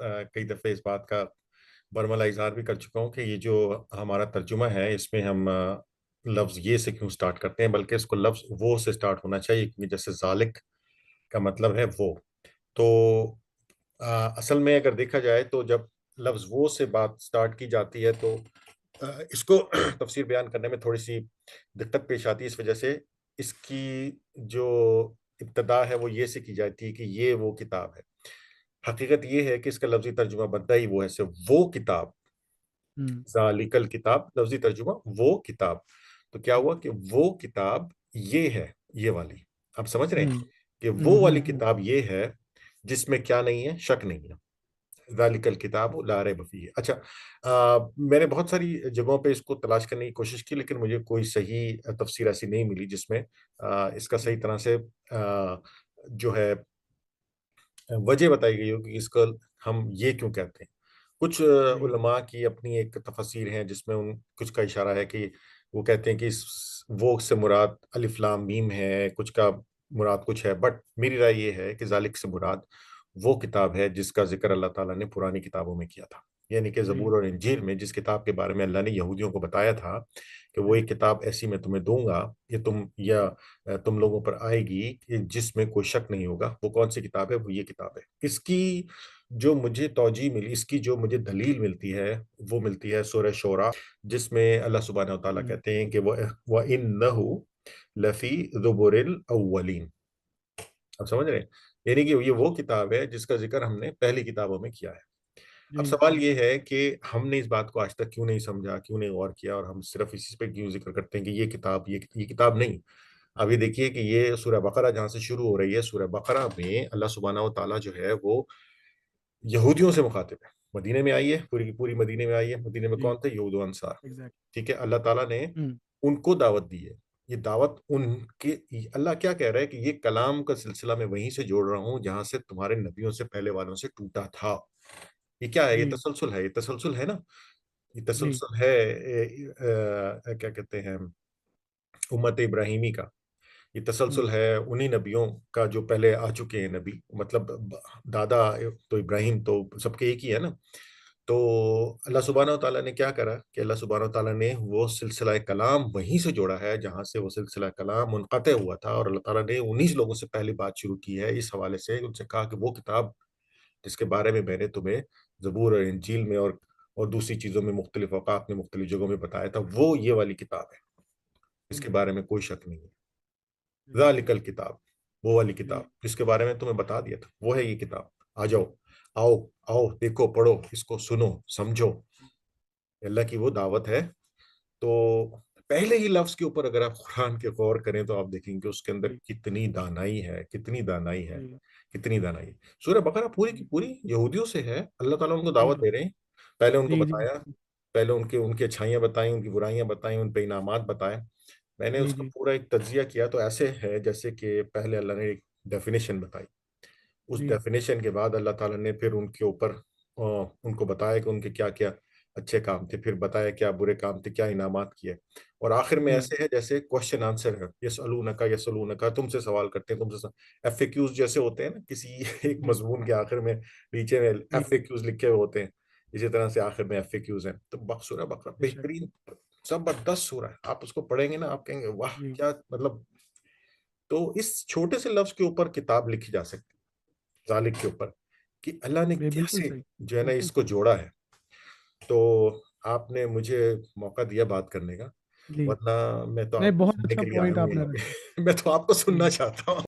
कई दफ़े इस बात का बरमला इज़हार भी कर चुका हूँ कि ये जो हमारा तर्जुमा है, इसमें हम लफ्ज़ ये से क्यों स्टार्ट करते हैं, बल्कि इसको लफ्ज़ वो से स्टार्ट होना चाहिए, क्योंकि जैसे ज़ालिक का मतलब है वो। तो असल में अगर देखा जाए तो जब लफ्ज़ वो से बात स्टार्ट की जाती है तो इसको तफ़सीर बयान करने में थोड़ी-सी दिक्कत पेश आती है, इस वजह से इसकी जो इब्तिदा है वो ये से की जाती है कि ये वो किताब है। हकीकत ये है कि इसका लफ्ज़ी तर्जुमा बनता ही वो है से वो किताब, हुँ, ज़ालिकल किताब लफ्ज़ी तर्जुमा वो किताब। तो क्या हुआ कि वो किताब ये है, ये वाली। आप समझ रहे हैं? हुँ, कि हुँ, वो हुँ, वाली हुँ, किताब ये है जिसमें क्या नहीं है, शक नहीं है। ज़ालिकल किताबु ला रैब फ़ीह। अच्छा, मैंने बहुत सारी जगहों पे इसको तलाश करने की कोशिश की, लेकिन मुझे कोई सही तफ़सीर ऐसी नहीं मिली जिसमें इसका सही तरह से जो है वजह बताई गई हो कि इसको हम ये क्यों कहते हैं। कुछ जी, उलमा की अपनी एक तफसीर है जिसमें उन कुछ का इशारा है कि वो कहते हैं कि इस वो से मुराद अलिफ लाम मीम है, कुछ का मुराद कुछ है, बट मेरी राय ये है कि ज़ालिक से मुराद वो किताब है जिसका ज़िक्र अल्लाह ताला ने पुरानी किताबों में किया था। यानी कि जी, ज़बूर और इंजील में जिस किताब के बारे में अल्लाह ने यहूदियों को बताया था कि वो जी, एक किताब ऐसी मैं तुम्हें दूँगा, ये तुम लोगों पर आएगी कि जिसमें कोई शक नहीं होगा। वो कौन-सी किताब है? वो ये किताब है। इसकी जो मुझे तौजीह मिली, इसकी जो मुझे दलील मिलती है, वो मिलती है सूरह शूरा, जिसमें अल्लाह सुब्हानहू व तआला हुँ, कहते हैं कि व इन्नहु लफ़ी ज़ुबुरिल अव्वलीन। आप समझ रहे हैं? यानी कि ये वो किताब है जिसका ज़िक्र हमने पहली किताबों में किया है। अब जी, सवाल ये है कि हमने इस बात को आज तक क्यों नहीं समझा, क्यों नहीं गौर किया और हम सिर्फ़ इसी पे क्यों ज़िक्र करते हैं कि ये किताब नहीं। अब ये देखिए कि ये सूरह बकरा जहाँ से शुरू हो रही है, सूरह बकरा में अल्लाह सुब्हानहू व तआला जो है वो यहूदियों से मुखातिब है। मदीने में आई है, पूरी की पूरी मदीने में आई है। मदीने में जी, कौन थे? यहूद व अंसार। एग्ज़ैक्ट ठीक है? अल्लाह ताला ने हुँ, उनको दावत दी है। ये दावत उनके अल्लाह क्या कह रहा है कि ये कलाम का सिलसिला मैं वहीं से जोड़ रहा हूँ जहाँ से तुम्हारे नबियों से पहले वालों से टूटा था। ये क्या है? जी, ये तसलसल है ना? ये जी, तसलसल है क्या कहते हैं उम्मत इब्राहीमी का। ये तसलसल हुँ, है उन्हीं नबियों का जो पहले आ चुके हैं नबी, मतलब दादा तो इब्राहिम तो सबके एक ही है ना। तो अल्लाह सुबहान तआला ने क्या करा कि अल्लाह सुबहान तआला ने वो सिलसिला कलाम वहीं से जोड़ा है जहाँ से वो सिलसिला कलाम मुनक़ते हुआ था, और अल्लाह ताला ने उन्हीं लोगों से पहली बात शुरू की है इस हवाले से उनसे कहा कि वो किताब जिसके बारे में मैंने तुम्हें ज़बूर और इंजील में और दूसरी चीज़ों में मुख्तलिफ औकात में मुख्तलिफ जगहों में बताया था, वो ये वाली किताब है। इसके हुँ, बारे में कोई शक नहीं है। जी, ज़ालिकल किताब, वो वाली जी, किताब जिसके बारे में तुम्हें बता दिया था, वो है ये किताब। आ जाओ, आओ, आओ, देखो, पढ़ो, इसको सुनो, समझो। अल्लाह की वो दावत है। तो पहले ही लफ्ज़ के ऊपर अगर आप कुरान के गौर करें तो आप देखेंगे कि उसके अंदर जी, कितनी दानाई है, कितनी दानाई है, जी, कितनी दानाई। सूरह बकरा पूरी की जी, पूरी यहूदियों से है। अल्लाह ताला उनको जी, दावत दे रहे हैं। पहले उनको जी, जी, बताया, पहले उनके उनकी अच्छाइयाँ बताई, उनकी बुराइयाँ बताई, उन पे इनामात बताए। मैंने जी, उसका जी, पूरा एक तज्ज़िया किया तो ऐसे है जैसे कि पहले अल्लाह ने एक डेफ़िनिशन बताई। उस जी, डेफ़िनेशन के बाद अल्लाह ताला ने फिर उनके ऊपर उनको बताया कि उनके क्या-क्या अच्छे काम थे, फिर बताया क्या बुरे काम थे, क्या इनामात किए। और आखिर में जी, ऐसे है जैसे क्वेश्चन आंसर है, यसअलूनका तुमसे सवाल करते हैं, तुमसे एफएक्यूज़ जैसे होते हैं ना किसी एक जी, मज़मून के आखिर में नीचे में जी, एफएक्यूज़ लिखे हुए होते हैं, इसी तरह से आखिर में एफएक्यूज़ हैं। तो सूरह बकरा बेशक, बेहतरीन ज़बरदस्त सूरा है। आप उसको पढ़ेंगे ना आप कहेंगे वाह! जी, क्या मतलब। तो इस छोटे से लफ्ज़ के ऊपर किताब लिखी जा सकती है। ज़ालिक के ऊपर, कि अल्लाह ने बिल्कुल कैसे सही, जो है ना बिल्कुल इसको सही, जोड़ा है। तो आपने मुझे मौका दिया बात करने का, जी, वरना मैं तो नहीं आपको बहुत सुनने अच्छा के लिए आया पॉइंट हूँ आपने यहाँ रखा। पे। मैं तो आपको सुनना जी। चाहता हूँ।